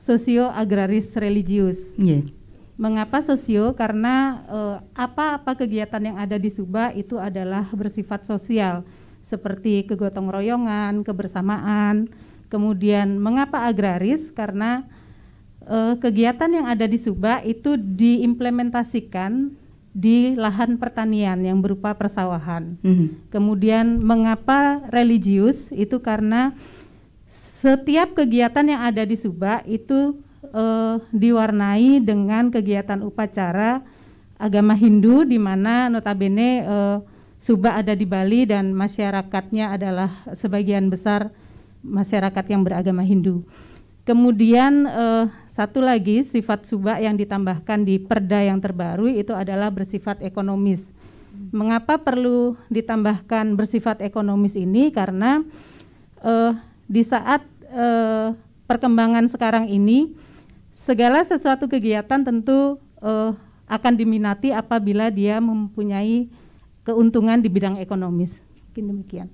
Sosio-agraris religius. Yeah. Mengapa sosio? Karena apa-apa kegiatan yang ada di Subak itu adalah bersifat sosial, seperti kegotong royongan, kebersamaan. Kemudian mengapa agraris? Karena kegiatan yang ada di Subak itu diimplementasikan di lahan pertanian yang berupa persawahan. Kemudian mengapa religius? Itu karena setiap kegiatan yang ada di Subak itu diwarnai dengan kegiatan upacara agama Hindu, di mana notabene Subak ada di Bali dan masyarakatnya adalah sebagian besar masyarakat yang beragama Hindu. Kemudian satu lagi sifat Subak yang ditambahkan di perda yang terbaru itu adalah bersifat ekonomis. Mengapa perlu ditambahkan bersifat ekonomis ini? Karena di saat perkembangan sekarang ini, segala sesuatu kegiatan tentu akan diminati apabila dia mempunyai keuntungan di bidang ekonomis. Mungkin demikian.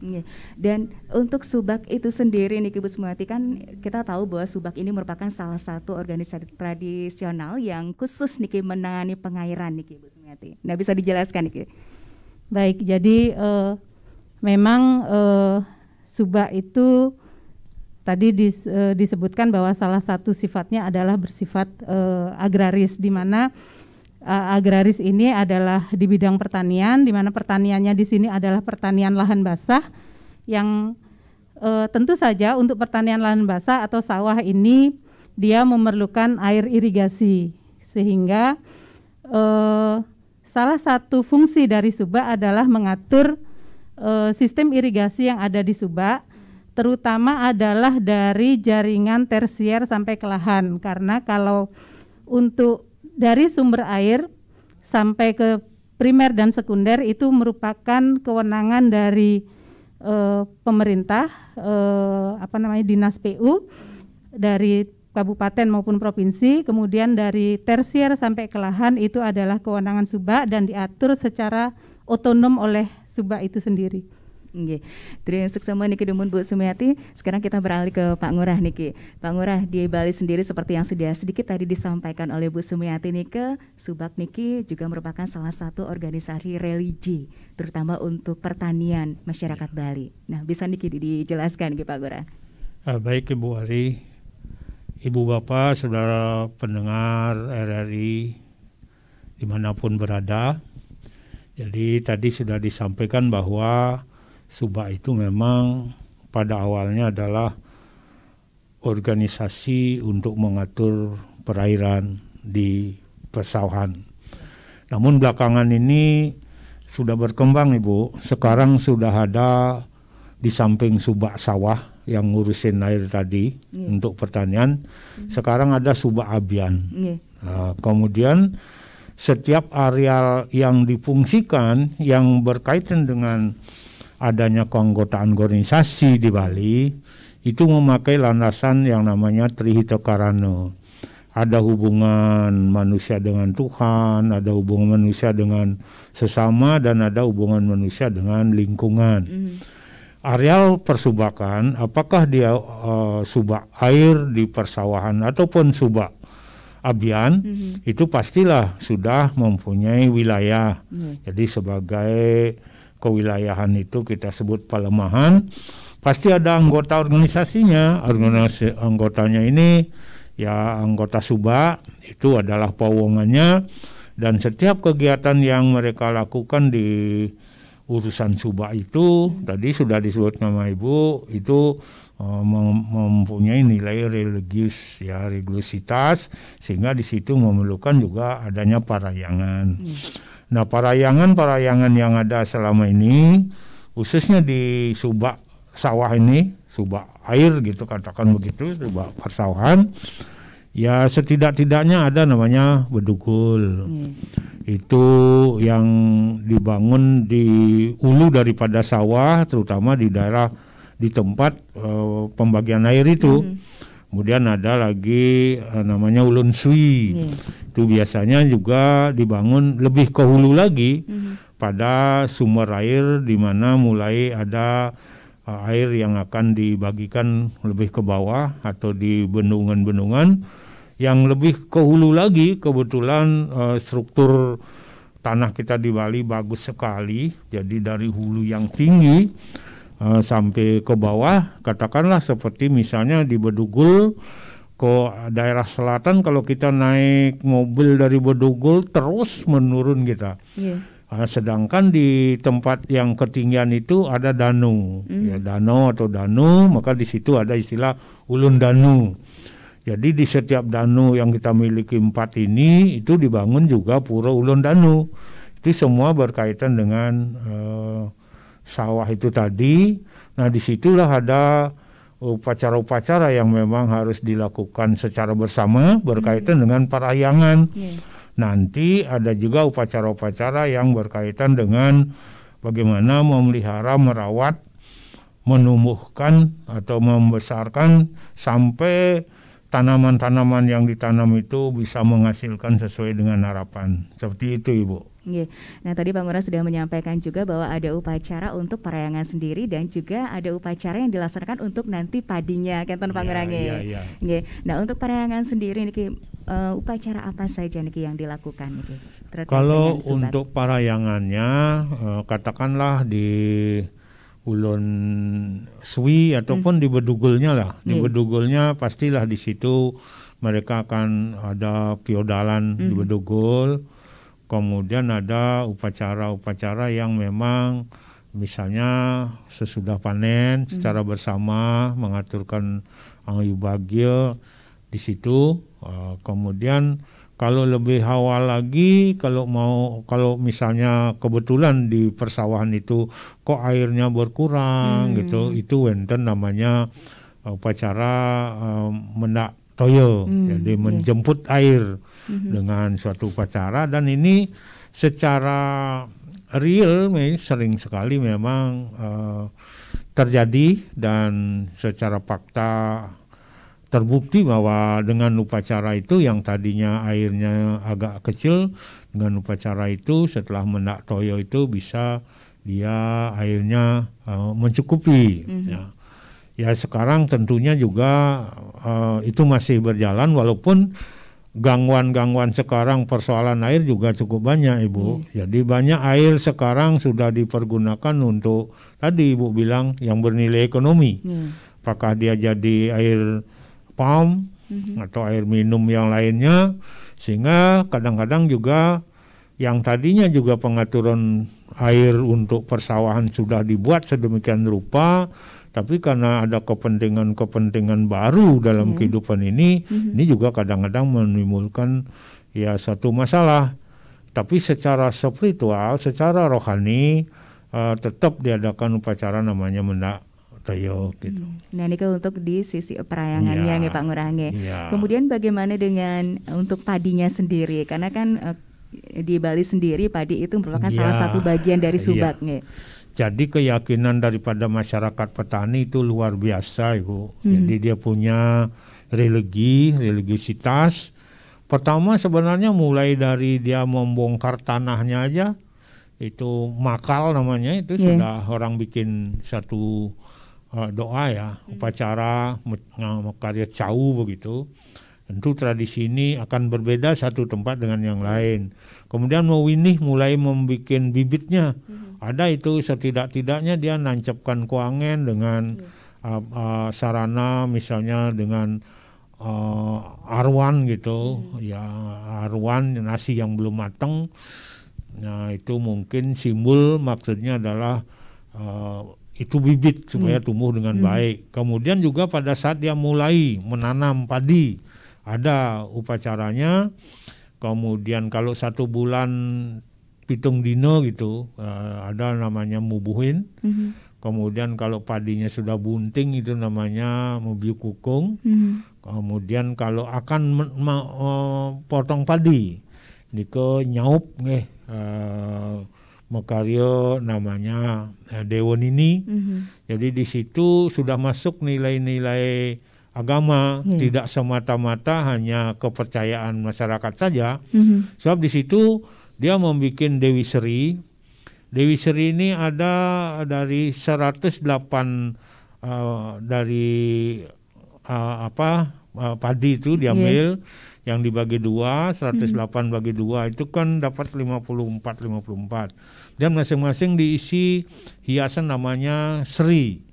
Dan untuk Subak itu sendiri nih Bu Sumiati, kan kita tahu bahwa Subak ini merupakan salah satu organisasi tradisional yang khusus nih menangani pengairan nih Bu Sumiati. Nah, bisa dijelaskan nih? Baik, jadi memang Subak itu tadi disebutkan bahwa salah satu sifatnya adalah bersifat agraris, di mana agraris ini adalah di bidang pertanian, di mana pertaniannya di sini adalah pertanian lahan basah, yang tentu saja untuk pertanian lahan basah atau sawah ini dia memerlukan air irigasi, sehingga salah satu fungsi dari Subak adalah mengatur sistem irigasi yang ada di Subak, terutama adalah dari jaringan tersier sampai ke lahan. Karena kalau untuk dari sumber air sampai ke primer dan sekunder itu merupakan kewenangan dari pemerintah, dinas PU dari kabupaten maupun provinsi. Kemudian dari tersier sampai ke lahan itu adalah kewenangan Subak dan diatur secara otonom oleh Subak itu sendiri. Nggih. Terima sama niki dumun Bu Sumiati. Sekarang kita beralih ke Pak Ngurah niki. Pak Ngurah, di Bali sendiri seperti yang sudah sedikit tadi disampaikan oleh Bu Sumiati niki, Subak niki juga merupakan salah satu organisasi religi, terutama untuk pertanian masyarakat Bali. Nah, bisa niki dijelaskan niki Pak Ngurah. Baik Ibu Ari, Ibu Bapak, saudara pendengar RRI dimanapun berada. Jadi tadi sudah disampaikan bahwa Subak itu memang pada awalnya adalah organisasi untuk mengatur perairan di persawahan. Namun belakangan ini sudah berkembang Ibu. Sekarang sudah ada di samping Subak sawah yang ngurusin air tadi untuk pertanian. Sekarang ada Subak Abian. Nah, kemudian setiap areal yang difungsikan yang berkaitan dengan adanya keanggotaan organisasi di Bali itu memakai landasan yang namanya Trihita Karana. Ada hubungan manusia dengan Tuhan, ada hubungan manusia dengan sesama, dan ada hubungan manusia dengan lingkungan. Areal persubakan, apakah dia subak air di persawahan ataupun subak abian, itu pastilah sudah mempunyai wilayah. Jadi sebagai kewilayahan itu kita sebut pelemahan, pasti ada anggota organisasinya. Anggotanya ini ya anggota subak, itu adalah pawongannya, dan setiap kegiatan yang mereka lakukan di urusan subak itu tadi sudah disebut nama Ibu, itu mempunyai nilai religius, ya, religiusitas, sehingga di situ memerlukan juga adanya parayangan. Nah, parayangan yang ada selama ini, khususnya di subak sawah ini, subak air gitu, katakan begitu, subak persawahan, ya setidak-tidaknya ada namanya bedugul. Itu yang dibangun di hulu daripada sawah, terutama di daerah di tempat pembagian air itu. Kemudian ada lagi namanya ulun sui. Itu biasanya juga dibangun lebih ke hulu lagi pada sumber air, di mana mulai ada air yang akan dibagikan lebih ke bawah atau di bendungan-bendungan yang lebih ke hulu lagi. Kebetulan struktur tanah kita di Bali bagus sekali, jadi dari hulu yang tinggi sampai ke bawah, katakanlah seperti misalnya di Bedugul ke daerah selatan, kalau kita naik mobil dari Bedugul terus menurun kita. Sedangkan di tempat yang ketinggian itu ada danau, ya, danau atau danu, maka di situ ada istilah ulun danu. Jadi di setiap danu yang kita miliki 4 ini, itu dibangun juga pura ulun danu. Itu semua berkaitan dengan sawah itu tadi. Nah, disitulah ada upacara-upacara yang memang harus dilakukan secara bersama berkaitan dengan parayangan. Nanti ada juga upacara-upacara yang berkaitan dengan bagaimana memelihara, merawat, menumbuhkan atau membesarkan sampai tanaman-tanaman yang ditanam itu bisa menghasilkan sesuai dengan harapan. Seperti itu, Ibu. Nah, tadi Pak Ngurah sudah menyampaikan juga bahwa ada upacara untuk parayangan sendiri dan juga ada upacara yang dilaksanakan untuk nanti padinya, Kenten Pak Ngurah. Nah, untuk parayangan sendiri niki upacara apa saja niki yang dilakukan niki? Kalau untuk parayangannya, katakanlah di ulun sui ataupun di bedugulnya lah. Di bedugulnya pastilah di situ mereka akan ada piodalan di bedugul. Kemudian ada upacara-upacara yang memang misalnya sesudah panen secara bersama mengaturkan angyu bagio di situ. Kemudian kalau lebih awal lagi, kalau misalnya kebetulan di persawahan itu kok airnya berkurang gitu, itu wenten namanya upacara mendak toyo, jadi menjemput air dengan suatu upacara. Dan ini secara real sering sekali memang terjadi, dan secara fakta terbukti bahwa dengan upacara itu yang tadinya airnya agak kecil, dengan upacara itu setelah mendak toyo itu bisa dia airnya mencukupi. Ya sekarang tentunya juga itu masih berjalan, walaupun gangguan-gangguan sekarang persoalan air juga cukup banyak, Ibu. Jadi banyak air sekarang sudah dipergunakan untuk tadi Ibu bilang yang bernilai ekonomi. Apakah dia jadi air pump atau air minum yang lainnya, sehingga kadang-kadang juga yang tadinya juga pengaturan air untuk persawahan sudah dibuat sedemikian rupa, tapi karena ada kepentingan-kepentingan baru dalam kehidupan ini juga kadang-kadang menimbulkan ya satu masalah. Tapi secara spiritual, secara rohani tetap diadakan upacara namanya mendak tayo gitu. Nah ini kan untuk di sisi perayangannya nih Pak Ngurah. Kemudian bagaimana dengan untuk padinya sendiri? Karena kan di Bali sendiri padi itu merupakan salah satu bagian dari subak nih. Jadi keyakinan daripada masyarakat petani itu luar biasa, Ibu. Jadi dia punya religiositas. Pertama sebenarnya mulai dari dia membongkar tanahnya aja, itu makal namanya, itu sudah orang bikin satu doa ya, upacara karya cau begitu. Tentu tradisi ini akan berbeda satu tempat dengan yang lain. Kemudian mewinih mulai membuat bibitnya. Ada itu setidak-tidaknya dia nancapkan kuangen dengan sarana misalnya dengan arwan gitu. Ya arwan nasi yang belum matang. Nah itu mungkin simbol, maksudnya adalah itu bibit supaya tumbuh dengan baik. Kemudian juga pada saat dia mulai menanam padi, ada upacaranya. Kemudian kalau 1 bulan pitung dino gitu, ada namanya mubuhin. Kemudian kalau padinya sudah bunting itu namanya mubiu kukung. Kemudian kalau akan potong padi, niko nyaup mekaryo namanya Dewon ini. Jadi di situ sudah masuk nilai-nilai agama, tidak semata-mata hanya kepercayaan masyarakat saja. Sebab di situ dia membuat Dewi Seri. Dewi Seri ini ada dari 108 dari padi itu diambil, yang dibagi 2, 108 bagi 2 itu kan dapat 54. Dan masing-masing diisi hiasan namanya seri,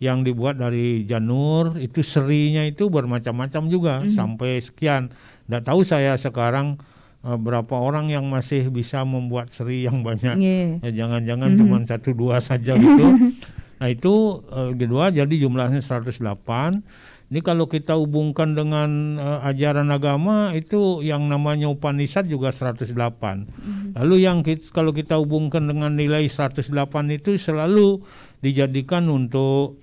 yang dibuat dari janur. Itu serinya itu bermacam-macam juga, sampai sekian. Tidak tahu saya sekarang berapa orang yang masih bisa membuat seri yang banyak. Ya, jangan-jangan cuma 1-2 saja gitu. Nah itu kedua, jadi jumlahnya 108. Ini kalau kita hubungkan dengan ajaran agama, itu yang namanya Upanishad juga 108. Lalu kalau kita hubungkan dengan nilai 108 itu selalu dijadikan untuk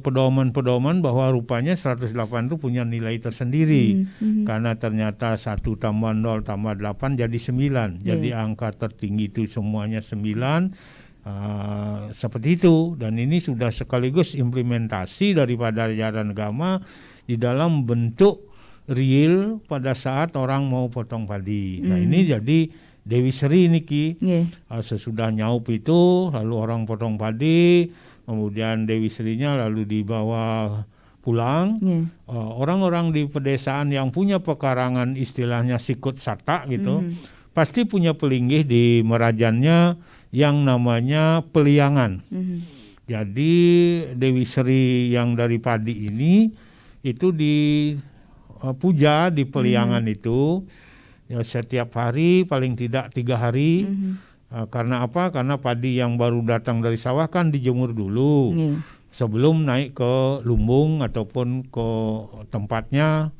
pedoman-pedoman bahwa rupanya 108 itu punya nilai tersendiri. Karena ternyata 1 tambah 0 tambah 8 jadi 9. Jadi angka tertinggi itu semuanya 9. Seperti itu. Dan ini sudah sekaligus implementasi daripada ajaran agama di dalam bentuk real pada saat orang mau potong padi. Nah ini jadi Dewi Seri niki. Sesudah nyaup itu lalu orang potong padi, kemudian Dewi Serinya lalu dibawa pulang. Orang-orang di pedesaan yang punya pekarangan istilahnya sikut sata gitu, pasti punya pelinggih di merajannya yang namanya peliangan. Jadi Dewi Seri yang dari padi ini itu dipuja di peliangan itu ya, setiap hari paling tidak 3 hari. Karena apa? Karena padi yang baru datang dari sawah kan dijemur dulu sebelum naik ke lumbung ataupun ke tempatnya.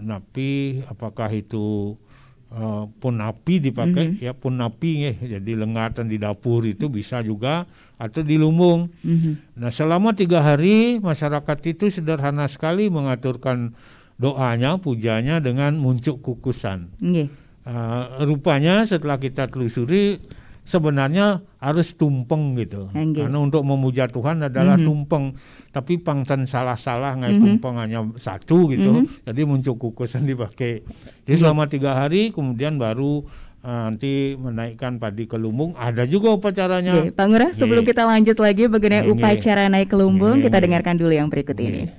Napi apakah itu pun api dipakai, ya pun api jadi lengatan di dapur itu bisa juga, atau di lumbung. Nah selama 3 hari masyarakat itu sederhana sekali mengaturkan doanya, pujanya dengan muncuk kukusan. Rupanya setelah kita telusuri sebenarnya harus tumpeng gitu. Karena untuk memuja Tuhan adalah tumpeng. Tapi pangtan salah-salah nggak tumpeng hanya 1 gitu. Jadi muncul kukusan dipakai. Jadi selama 3 hari kemudian baru nanti menaikkan padi ke lumbung, ada juga upacaranya. Pak Ngurah, sebelum kita lanjut lagi mengenai upacara naik ke lumbung, kita dengarkan dulu yang berikut ini.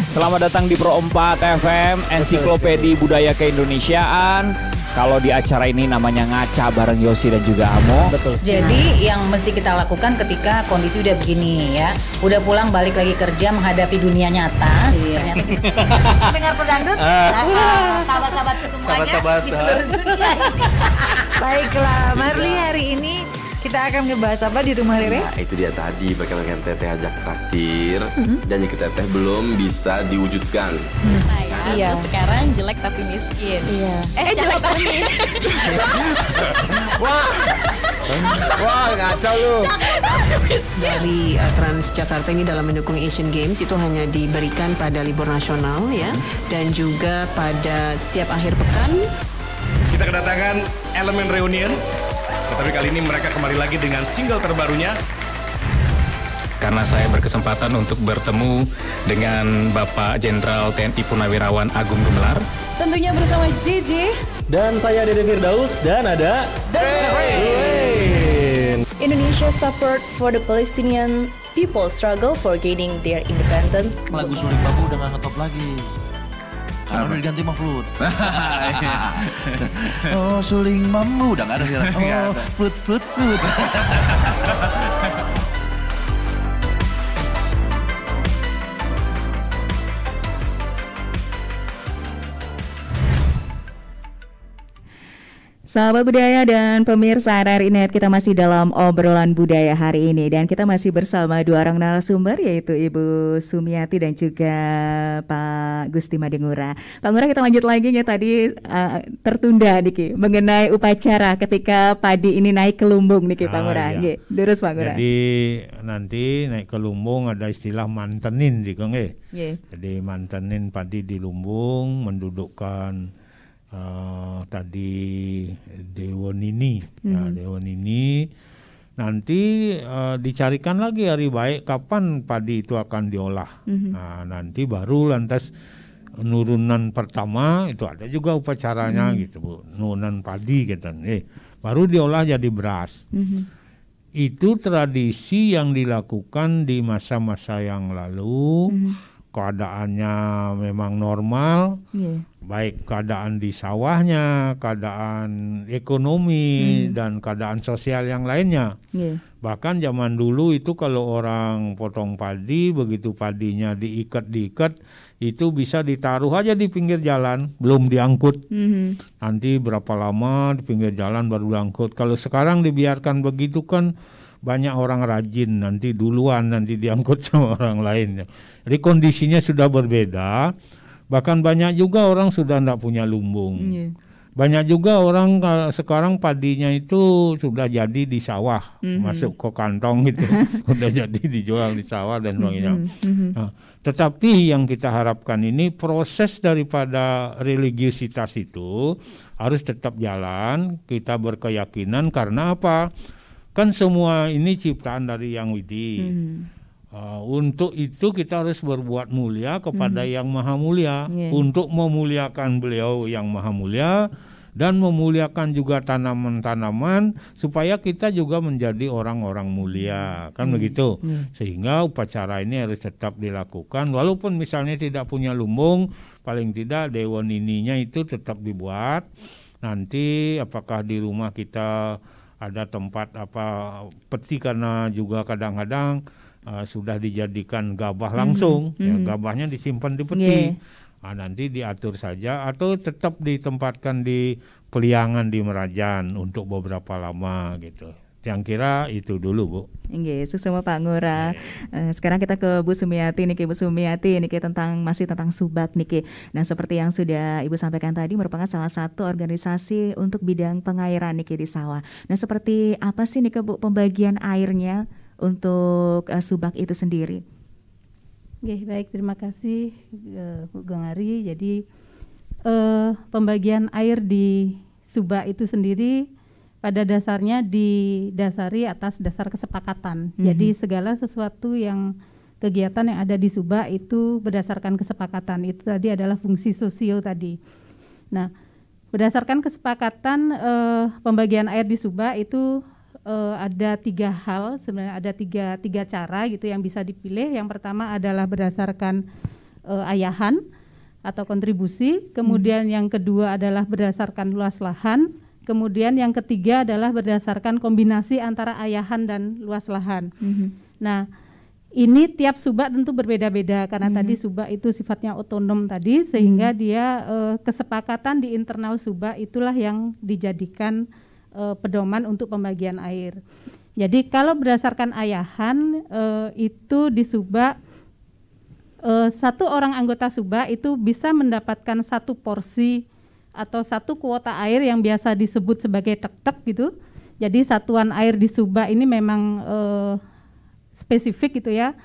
Selamat datang di Pro 4 FM, Ensiklopedi Budaya Keindonesiaan. Kalau di acara ini namanya ngaca bareng Yosi dan juga Amo. Betul. Jadi yang mesti kita lakukan ketika kondisi udah begini ya, udah pulang balik lagi kerja menghadapi dunia nyata. Ternyata dengar pedangdut, sahabat-sahabatku semuanya di seluruh dunia. Baiklah, Marli, hari ini kita akan ngebahas apa di rumah Rere? Nah, itu dia tadi bagaimana Teteh ajak traktir, janji ke Teteh belum bisa diwujudkan. Iya. Sekarang jelek tapi miskin. Iya. Jelek tapi miskin. Wah, ngaco lu. Dari Transjakarta ini dalam mendukung Asian Games itu hanya diberikan pada libur nasional ya, dan juga pada setiap akhir pekan. Kita kedatangan Elemen Reunion, tetapi kali ini mereka kembali lagi dengan single terbarunya. Karena saya berkesempatan untuk bertemu dengan Bapak Jenderal TNI Purnawirawan Agung Gumelar. Tentunya bersama Gigi. Dan saya Dede Firdaus dan ada The Rain. Indonesia support for the Palestinian people struggle for gaining their independence. Lagu Suling Bambu udah gak ngetop lagi. Karena udah diganti sama flute. Oh, Suling Bambu udah gak ada sekarang. Oh, flute. Sahabat budaya dan pemirsa RRI.net, kita masih dalam obrolan budaya hari ini dan kita masih bersama dua orang narasumber, yaitu Ibu Sumiati dan juga Pak Gusti Made Ngurah. Pak Ngurah, kita lanjut lagi ya, tadi tertunda Niki mengenai upacara ketika padi ini naik ke lumbung Niki, Pak Ngurah. Iya. Lurus Pak Ngurah. Jadi nanti naik ke lumbung ada istilah mantenin Diko nggih. Jadi mantenin padi di lumbung, mendudukkan tadi Dewan ini, Dewan ini nanti dicarikan lagi hari baik kapan padi itu akan diolah. Nah, nanti baru lantas nurunan pertama itu ada juga upacaranya gitu Bu, nurunan padi gitu. Baru diolah jadi beras. Itu tradisi yang dilakukan di masa-masa yang lalu. Keadaannya memang normal, baik keadaan di sawahnya, keadaan ekonomi, dan keadaan sosial yang lainnya. Bahkan zaman dulu itu kalau orang potong padi, begitu padinya diikat, itu bisa ditaruh aja di pinggir jalan, belum diangkut. Nanti berapa lama di pinggir jalan baru diangkut. Kalau sekarang dibiarkan begitu kan banyak orang rajin, nanti duluan, nanti diangkut sama orang lain. Jadi kondisinya sudah berbeda. Bahkan banyak juga orang sudah tidak punya lumbung. Banyak juga orang sekarang padinya itu sudah jadi di sawah, masuk ke kantong gitu, sudah jadi dijual di sawah dan sebagainya. Nah, tetapi yang kita harapkan ini proses daripada religiusitas itu harus tetap jalan. Kita berkeyakinan karena apa? Kan semua ini ciptaan dari Yang Widi. Untuk itu kita harus berbuat mulia kepada Yang Maha Mulia, untuk memuliakan beliau Yang Maha Mulia dan memuliakan juga tanaman-tanaman supaya kita juga menjadi orang-orang mulia, kan begitu. Sehingga upacara ini harus tetap dilakukan walaupun misalnya tidak punya lumbung, paling tidak Dewan ininya itu tetap dibuat. Nanti apakah di rumah kita ada tempat peti, karena juga kadang-kadang sudah dijadikan gabah langsung, ya, gabahnya disimpan di peti. Nanti diatur saja atau tetap ditempatkan di peliangan di Merajan untuk beberapa lama gitu. Yang kira itu dulu Bu. Semua Pak Ngurah. Sekarang kita ke Bu Sumiati niki. Bu Sumiati niki masih tentang subak niki. Nah, seperti yang sudah Ibu sampaikan tadi, merupakan salah satu organisasi untuk bidang pengairan niki di sawah. Nah, seperti apa sih niki Bu pembagian airnya untuk subak itu sendiri? Baik, terima kasih Bu Gangari. Jadi pembagian air di subak itu sendiri pada dasarnya didasari atas dasar kesepakatan. Jadi segala sesuatu yang kegiatan yang ada di Subak itu berdasarkan kesepakatan. Itu tadi adalah fungsi sosio tadi. Nah, berdasarkan kesepakatan pembagian air di Subak itu ada 3 hal, sebenarnya ada tiga cara gitu yang bisa dipilih. Yang pertama adalah berdasarkan ayahan atau kontribusi, kemudian yang kedua adalah berdasarkan luas lahan, kemudian yang ketiga adalah berdasarkan kombinasi antara ayahan dan luas lahan. Nah, ini tiap Subak tentu berbeda-beda karena tadi Subak itu sifatnya otonom tadi, sehingga dia kesepakatan di internal Subak itulah yang dijadikan pedoman untuk pembagian air. Jadi kalau berdasarkan ayahan itu di Subak satu orang anggota Subak itu bisa mendapatkan 1 porsi atau 1 kuota air yang biasa disebut sebagai tek-tek gitu. Jadi satuan air di Subak ini memang spesifik gitu ya,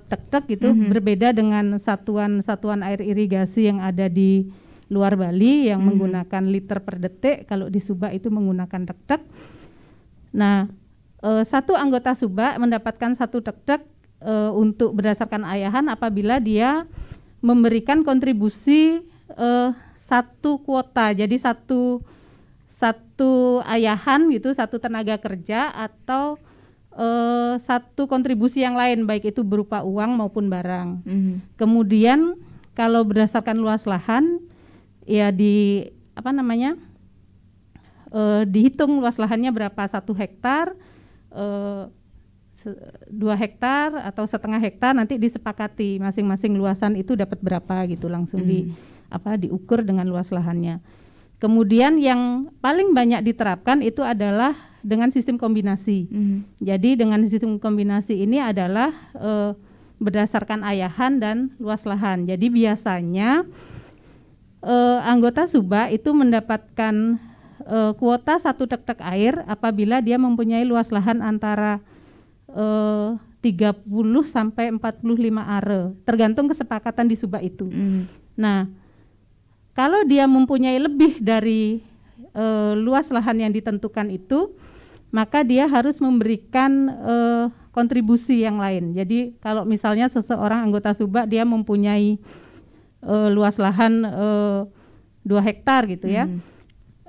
tek-tek gitu, berbeda dengan satuan air irigasi yang ada di luar Bali yang menggunakan liter per detik. Kalau di Subak itu menggunakan tek-tek. Nah, 1 anggota Subak mendapatkan 1 tek-tek untuk berdasarkan ayahan apabila dia memberikan kontribusi 1 kuota. Jadi satu ayahan gitu, 1 tenaga kerja atau 1 kontribusi yang lain, baik itu berupa uang maupun barang. Kemudian kalau berdasarkan luas lahan ya dihitung luas lahannya berapa, 1 hektar, 2 hektar atau setengah hektar, nanti disepakati masing-masing luasan itu dapat berapa gitu, langsung diukur dengan luas lahannya. Kemudian yang paling banyak diterapkan itu adalah dengan sistem kombinasi. Jadi dengan sistem kombinasi ini adalah berdasarkan ayahan dan luas lahan. Jadi biasanya anggota Subak itu mendapatkan kuota 1 tek-tek air apabila dia mempunyai luas lahan antara 30 sampai 45 are, tergantung kesepakatan di Subak itu. Nah, kalau dia mempunyai lebih dari luas lahan yang ditentukan itu, maka dia harus memberikan kontribusi yang lain. Jadi kalau misalnya seseorang anggota Subak dia mempunyai luas lahan 2 hektar gitu ya,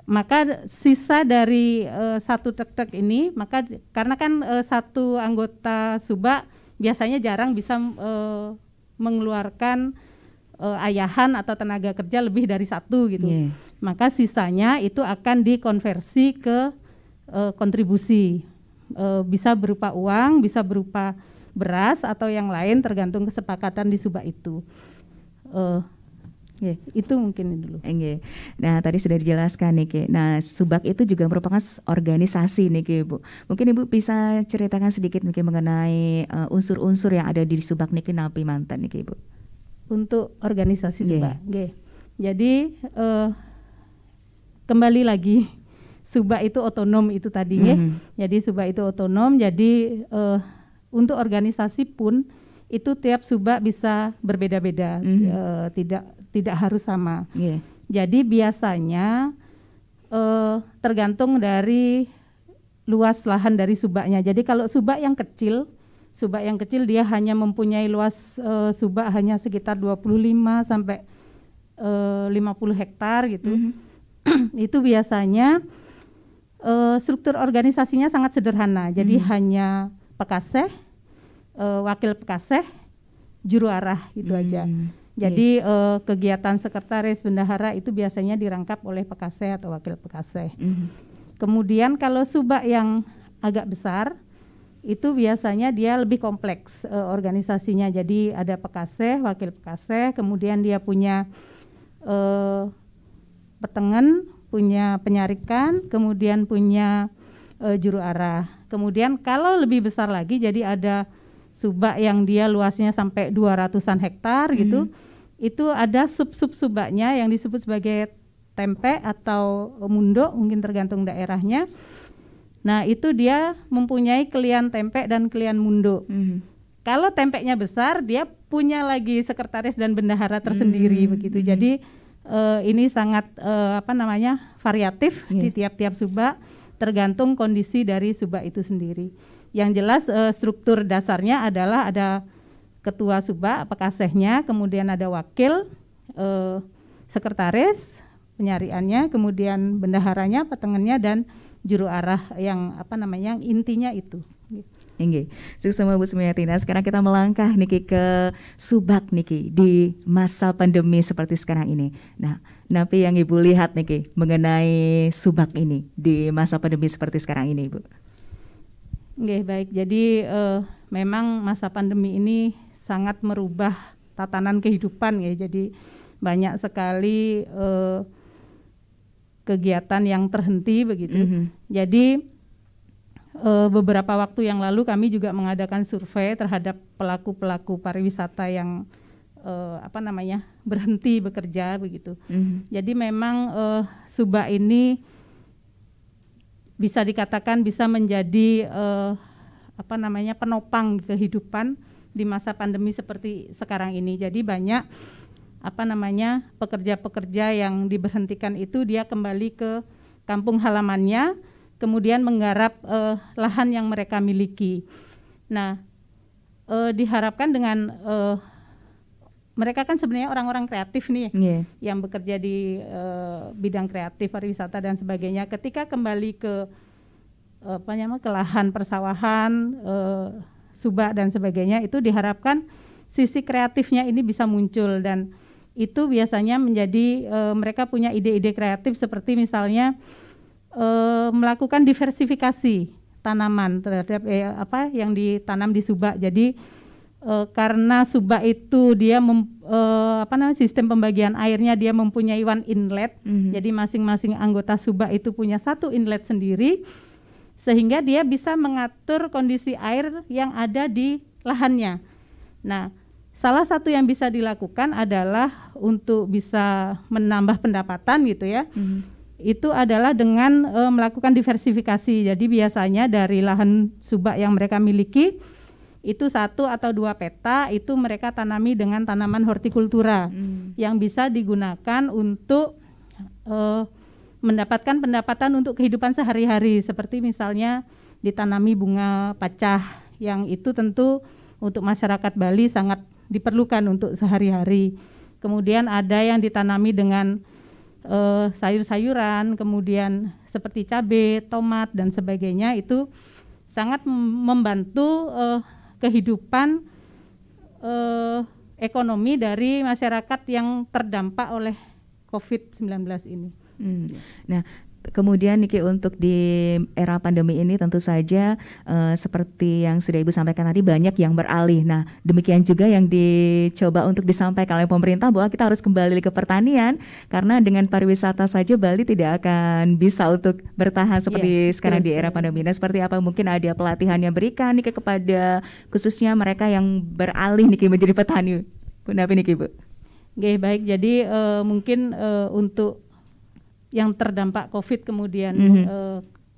maka sisa dari 1 tek-tek ini, maka karena kan 1 anggota Subak biasanya jarang bisa mengeluarkan ayahan atau tenaga kerja lebih dari 1 gitu. Maka sisanya itu akan dikonversi ke kontribusi, bisa berupa uang, bisa berupa beras atau yang lain tergantung kesepakatan di Subak itu. Itu mungkin dulu. Nah, tadi sudah dijelaskan nih, Ki. Nah, Subak itu juga merupakan organisasi nih, Ki, Bu. Mungkin Ibu bisa ceritakan sedikit mungkin mengenai unsur-unsur yang ada di Subak niki Napi Mantan nih, Ki, Bu. Untuk organisasi Subak. Jadi kembali lagi, Subak itu otonom itu tadi, Jadi Subak itu otonom. Jadi untuk organisasi pun itu tiap Subak bisa berbeda-beda, tidak harus sama. Jadi biasanya tergantung dari luas lahan dari Subaknya. Jadi kalau Subak yang kecil dia hanya mempunyai luas Subak hanya sekitar 25 sampai 50 hektar gitu. Itu biasanya struktur organisasinya sangat sederhana. Jadi hanya Pekaseh, wakil Pekaseh, juru arah itu aja. Jadi kegiatan sekretaris bendahara itu biasanya dirangkap oleh Pekaseh atau wakil Pekaseh. Kemudian kalau Subak yang agak besar itu biasanya dia lebih kompleks organisasinya. Jadi ada Pekaseh, wakil Pekaseh, kemudian dia punya petengen, punya penyarikan, kemudian punya juru arah. Kemudian kalau lebih besar lagi, jadi ada Subak yang dia luasnya sampai 200-an hektar gitu, itu ada sub-sub Subaknya yang disebut sebagai tempe atau mundo, mungkin tergantung daerahnya. Nah itu dia mempunyai kelian tempe dan kelian mundo. Kalau tempeknya besar, dia punya lagi sekretaris dan bendahara tersendiri begitu. Jadi ini sangat variatif di tiap-tiap Subak, tergantung kondisi dari Subak itu sendiri. Yang jelas struktur dasarnya adalah ada ketua Subak, Pekasehnya, kemudian ada wakil, sekretaris, penyariannya, kemudian bendaharanya, petengennya, dan juru arah yang intinya itu. Nggih, sukses sama Bu Sumiati. Nah, sekarang kita melangkah niki ke Subak niki di masa pandemi seperti sekarang ini. Nah, napi yang Ibu lihat niki mengenai Subak ini di masa pandemi seperti sekarang ini, Bu. Nggih, baik. Jadi memang masa pandemi ini sangat merubah tatanan kehidupan ya. Jadi banyak sekali kegiatan yang terhenti begitu. Jadi beberapa waktu yang lalu kami juga mengadakan survei terhadap pelaku-pelaku pariwisata yang berhenti bekerja begitu. Jadi memang Subak ini bisa dikatakan bisa menjadi penopang kehidupan di masa pandemi seperti sekarang ini. Jadi banyak pekerja-pekerja yang diberhentikan itu dia kembali ke kampung halamannya, kemudian menggarap lahan yang mereka miliki. Nah, diharapkan dengan mereka kan sebenarnya orang-orang kreatif nih, yang bekerja di bidang kreatif, pariwisata dan sebagainya. Ketika kembali ke ke lahan persawahan, Subak dan sebagainya, itu diharapkan sisi kreatifnya ini bisa muncul, dan itu biasanya menjadi mereka punya ide-ide kreatif seperti misalnya melakukan diversifikasi tanaman terhadap yang ditanam di Subak. Jadi karena Subak itu dia sistem pembagian airnya dia mempunyai one inlet. Jadi masing-masing anggota Subak itu punya satu inlet sendiri, sehingga dia bisa mengatur kondisi air yang ada di lahannya. Nah, salah satu yang bisa dilakukan adalah untuk bisa menambah pendapatan gitu ya. Itu adalah dengan melakukan diversifikasi. Jadi biasanya dari lahan Subak yang mereka miliki itu 1 atau 2 peta itu mereka tanami dengan tanaman hortikultura yang bisa digunakan untuk mendapatkan pendapatan untuk kehidupan sehari-hari, seperti misalnya ditanami bunga pacah yang itu tentu untuk masyarakat Bali sangat diperlukan untuk sehari-hari. Kemudian ada yang ditanami dengan sayur-sayuran, kemudian seperti cabai, tomat dan sebagainya, itu sangat membantu kehidupan ekonomi dari masyarakat yang terdampak oleh COVID-19 ini. Nah, kemudian Niki untuk di era pandemi ini tentu saja seperti yang sudah Ibu sampaikan tadi banyak yang beralih. Nah, demikian juga yang dicoba untuk disampaikan oleh pemerintah bahwa kita harus kembali ke pertanian karena dengan pariwisata saja Bali tidak akan bisa untuk bertahan seperti sekarang di era pandemi. Nah, seperti apa mungkin ada pelatihan yang berikan Niki kepada khususnya mereka yang beralih Niki menjadi petani. Bu Napi Niki, Bu. Oke, baik. Jadi mungkin untuk yang terdampak COVID kemudian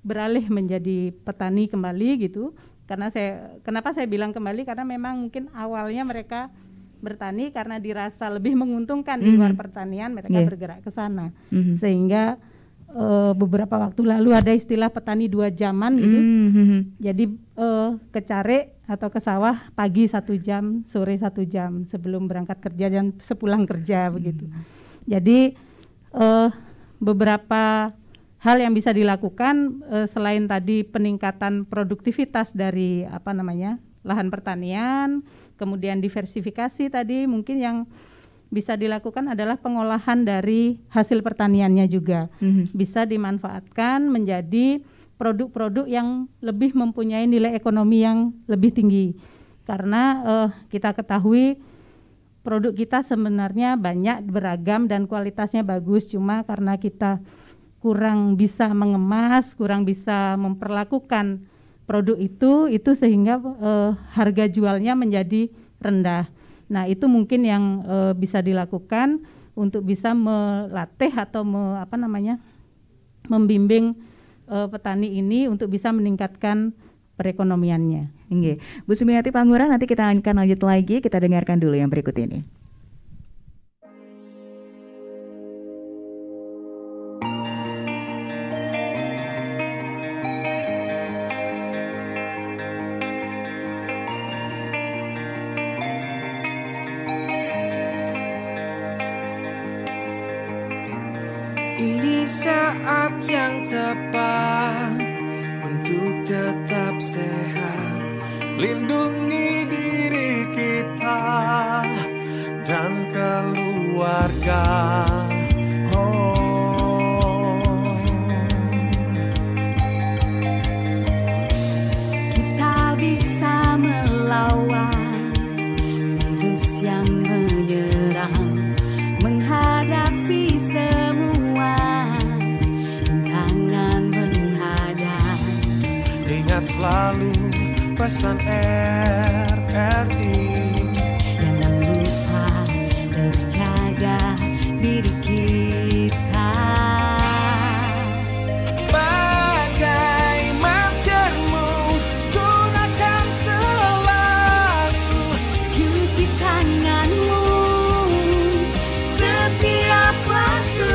beralih menjadi petani kembali gitu. Kenapa saya bilang kembali, karena memang mungkin awalnya mereka bertani karena dirasa lebih menguntungkan di luar pertanian, mereka bergerak ke sana. Sehingga beberapa waktu lalu ada istilah petani 2 jaman gitu. Jadi ke care atau ke sawah pagi 1 jam, sore 1 jam sebelum berangkat kerja dan sepulang kerja begitu. Jadi beberapa hal yang bisa dilakukan selain tadi peningkatan produktivitas dari lahan pertanian, kemudian diversifikasi tadi, mungkin yang bisa dilakukan adalah pengolahan dari hasil pertaniannya juga bisa dimanfaatkan menjadi produk-produk yang lebih mempunyai nilai ekonomi yang lebih tinggi, karena kita ketahui produk kita sebenarnya banyak, beragam dan kualitasnya bagus, cuma karena kita kurang bisa mengemas, kurang bisa memperlakukan produk itu sehingga harga jualnya menjadi rendah. Nah, itu mungkin yang bisa dilakukan untuk bisa melatih atau membimbing petani ini untuk bisa meningkatkan perekonomiannya. Nggih. Bu Sumiati Pangura, nanti kita akan lanjut lagi, kita dengarkan dulu yang berikut ini. saat yang tepat untuk tetap sehat. Lindungi diri kita dan keluarga. Kita bisa melawan virus yang menyerang, menghadapi semua rintangan menghadap. Ingat selalu pesan RRI, jangan lupa terus jaga diri kita. Pakai maskermu, gunakan selalu, cuci tanganmu setiap waktu,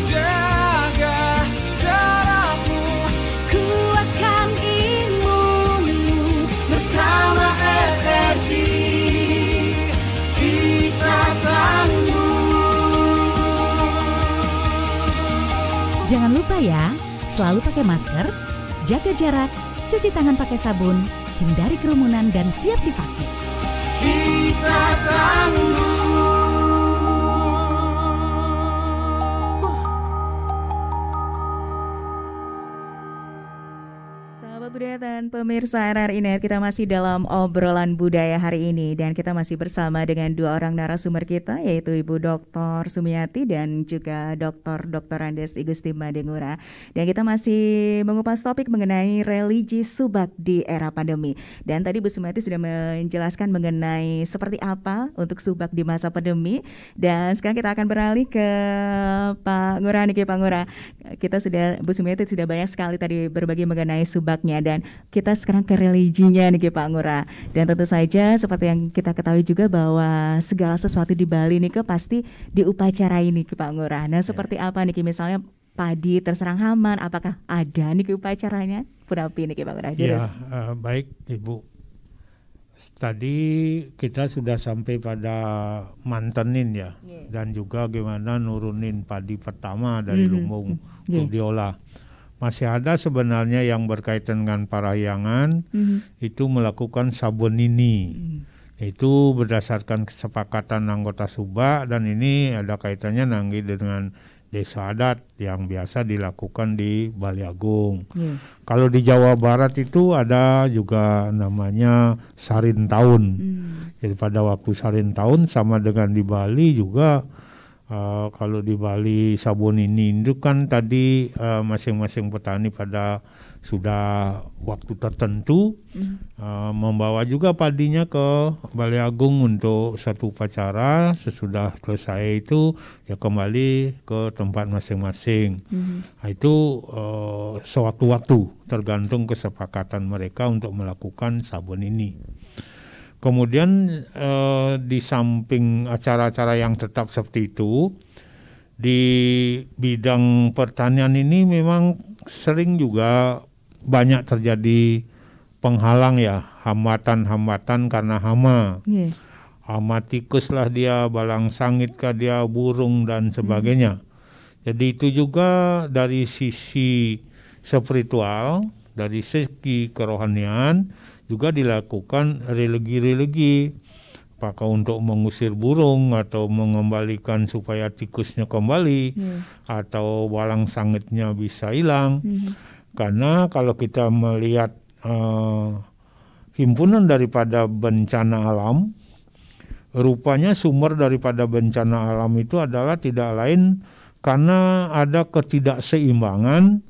jaga jarakmu, kuatkan imunmu. Bersama RRI kita tangguh. Jangan lupa ya, selalu pakai masker, jaga jarak, cuci tangan pakai sabun, hindari kerumunan dan siap divaksin. Kita tangguh. Sahabat budaya dan pemirsa RRI Net, kita masih dalam obrolan budaya hari ini dan kita masih bersama dengan dua orang narasumber kita, yaitu Ibu Dr. Sumiati dan juga Dr. Andes Igusti Madengura. Dan kita masih mengupas topik mengenai religi subak di era pandemi. Dan tadi Bu Sumiati sudah menjelaskan mengenai seperti apa untuk subak di masa pandemi. Dan sekarang kita akan beralih ke Pak Ngurah nih, Pak Ngurah. Bu Sumiati sudah banyak sekali tadi berbagi mengenai subaknya, dan kita sekarang ke religinya nih Pak Ngurah. Dan tentu saja seperti yang kita ketahui juga bahwa segala sesuatu di Bali nih pasti diupacarai nih Pak Ngurah. Nah seperti apa nih misalnya padi terserang hama, apakah ada nih upacaranya? Purapi nih Pak Ngurah. Ya, baik Ibu. Tadi kita sudah sampai pada mantenin ya, dan juga gimana nurunin padi pertama dari lumbung untuk diolah. Masih ada sebenarnya yang berkaitan dengan parahyangan, itu melakukan sabun ini. Itu berdasarkan kesepakatan anggota subak, dan ini ada kaitannya nanti dengan desa adat yang biasa dilakukan di Bali Agung. Kalau di Jawa Barat itu ada juga namanya sarin tahun. Jadi pada waktu sarin tahun sama dengan di Bali juga. Kalau di Bali sabun ini itu kan tadi masing-masing petani pada sudah waktu tertentu membawa juga padinya ke Balai Agung untuk satu upacara. Sesudah selesai itu ya kembali ke tempat masing-masing. Nah, itu sewaktu-waktu tergantung kesepakatan mereka untuk melakukan sabun ini. Kemudian di samping acara-acara yang tetap seperti itu, di bidang pertanian ini memang sering juga banyak terjadi penghalang ya, hambatan-hambatan karena hama. Hama tikus lah dia, balang sangit kah dia, burung dan sebagainya. Jadi itu juga dari sisi spiritual, dari segi kerohanian, juga dilakukan religi-religi, apakah untuk mengusir burung atau mengembalikan supaya tikusnya kembali, atau walang sangitnya bisa hilang. Karena kalau kita melihat himpunan daripada bencana alam, rupanya sumber daripada bencana alam itu adalah tidak lain karena ada ketidakseimbangan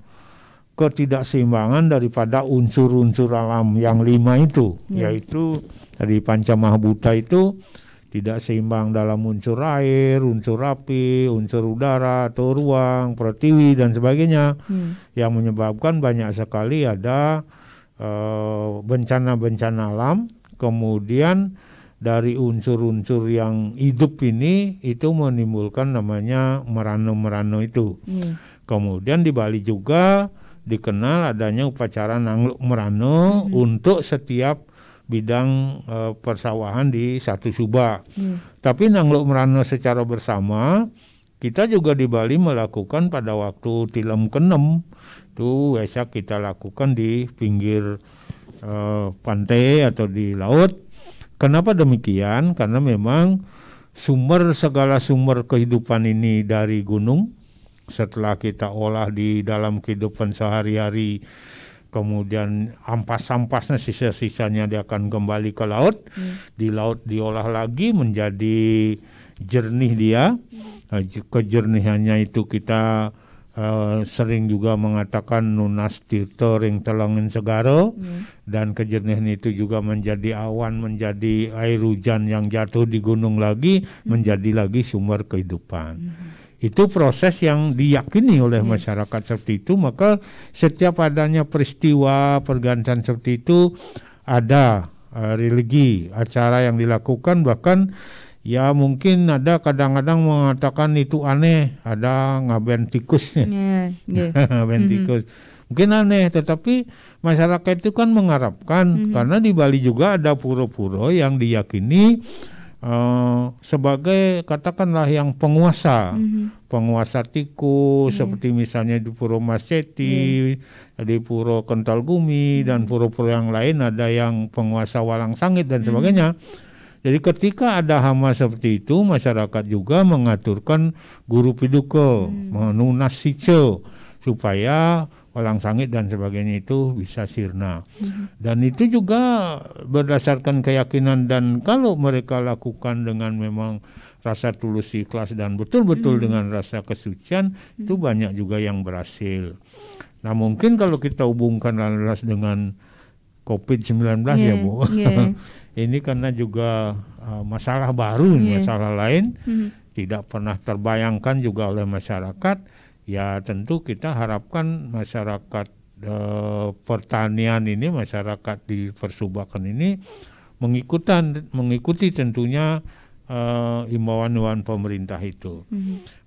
daripada unsur-unsur alam yang 5 itu, yaitu dari Pancamahabhuta itu tidak seimbang dalam unsur air, unsur api, unsur udara atau ruang, pratiwi dan sebagainya, yang menyebabkan banyak sekali ada bencana-bencana alam. Kemudian dari unsur-unsur yang hidup ini itu menimbulkan namanya merano-merano itu. Kemudian di Bali juga dikenal adanya upacara Nangluk Merano untuk setiap bidang persawahan di satu subak. Tapi Nangluk Merano secara bersama kita juga di Bali melakukan pada waktu Tilem ke-6 itu Waisak kita lakukan di pinggir pantai atau di laut. Kenapa demikian? Karena memang segala sumber kehidupan ini dari gunung. Setelah kita olah di dalam kehidupan sehari-hari, kemudian ampas-ampasnya sisa-sisanya dia akan kembali ke laut. Di laut diolah lagi menjadi jernih dia. Kejernihannya itu kita sering juga mengatakan nunas tirta ring telengin segaro, dan kejernihan itu juga menjadi awan, menjadi air hujan yang jatuh di gunung lagi, menjadi lagi sumber kehidupan. Itu proses yang diyakini oleh masyarakat seperti itu. Maka setiap adanya peristiwa pergantian seperti itu ada religi, acara yang dilakukan. Bahkan ya mungkin ada kadang-kadang mengatakan itu aneh, ada ngaben tikusnya. Ngaben tikus. Mungkin aneh, tetapi masyarakat itu kan mengharapkan, karena di Bali juga ada pura-pura yang diyakini sebagai katakanlah yang penguasa, penguasa tikus, seperti misalnya di Puro Masjeti, di Puro Kental Gumi, dan pura-pura yang lain ada yang penguasa Walang Sangit dan sebagainya. Jadi ketika ada hama seperti itu, masyarakat juga mengaturkan guru piduka, menunas sice, supaya Walang Sangit dan sebagainya itu bisa sirna. Dan itu juga berdasarkan keyakinan, dan kalau mereka lakukan dengan memang rasa tulus ikhlas dan betul-betul dengan rasa kesucian, itu banyak juga yang berhasil. Nah mungkin kalau kita hubungkan laras dengan COVID-19 ya Bu, ini karena juga masalah baru, masalah lain, tidak pernah terbayangkan juga oleh masyarakat. Ya tentu kita harapkan masyarakat pertanian ini, masyarakat di persubakan ini mengikuti tentunya himbauan pemerintah itu.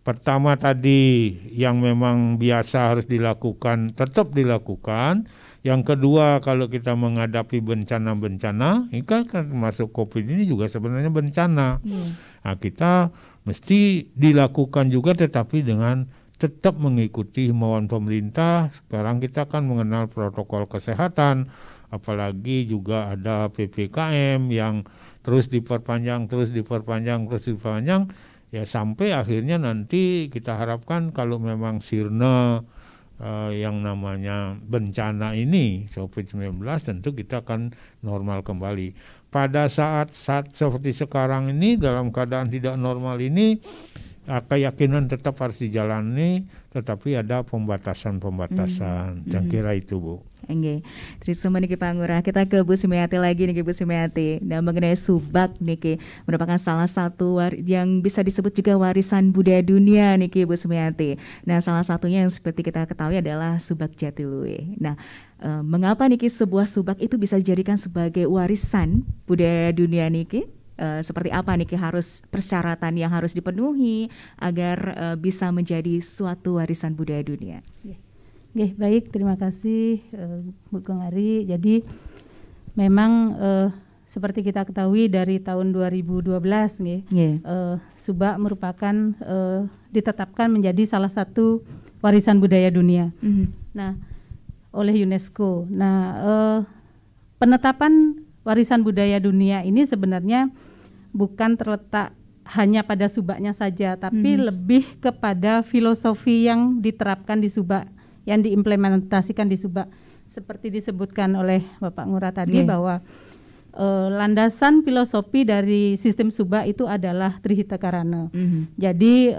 Pertama tadi yang memang biasa harus dilakukan tetap dilakukan. Yang kedua, kalau kita menghadapi bencana-bencana, ini kan termasuk COVID ini juga sebenarnya bencana. Nah, kita mesti dilakukan juga, tetapi dengan tetap mengikuti himbauan pemerintah. Sekarang kita kan mengenal protokol kesehatan, apalagi juga ada PPKM yang terus diperpanjang, ya sampai akhirnya nanti kita harapkan kalau memang sirna yang namanya bencana ini COVID-19, tentu kita akan normal kembali. Pada saat seperti sekarang ini, dalam keadaan tidak normal ini, keyakinan tetap harus dijalani, tetapi ada pembatasan-pembatasan. Saya kira itu Bu. Oke, terus semua niki Pak Ngurah, kita ke Bu Sumiati lagi niki Bu Sumiati. Nah mengenai subak niki merupakan salah satu yang bisa disebut juga warisan budaya dunia niki Bu Sumiati. Nah salah satunya yang seperti kita ketahui adalah subak Jatiluwe. Nah mengapa niki sebuah subak itu bisa dijadikan sebagai warisan budaya dunia niki? Seperti apa nih harus persyaratan yang harus dipenuhi agar bisa menjadi suatu warisan budaya dunia? Baik, terima kasih Bu Kang Ari. Jadi memang seperti kita ketahui dari tahun 2012 subak merupakan ditetapkan menjadi salah satu warisan budaya dunia. Nah, oleh UNESCO. Nah, penetapan warisan budaya dunia ini sebenarnya bukan terletak hanya pada subaknya saja, tapi lebih kepada filosofi yang diterapkan di subak, yang diimplementasikan di subak. Seperti disebutkan oleh Bapak Ngurah tadi bahwa landasan filosofi dari sistem subak itu adalah Trihita Karana. Jadi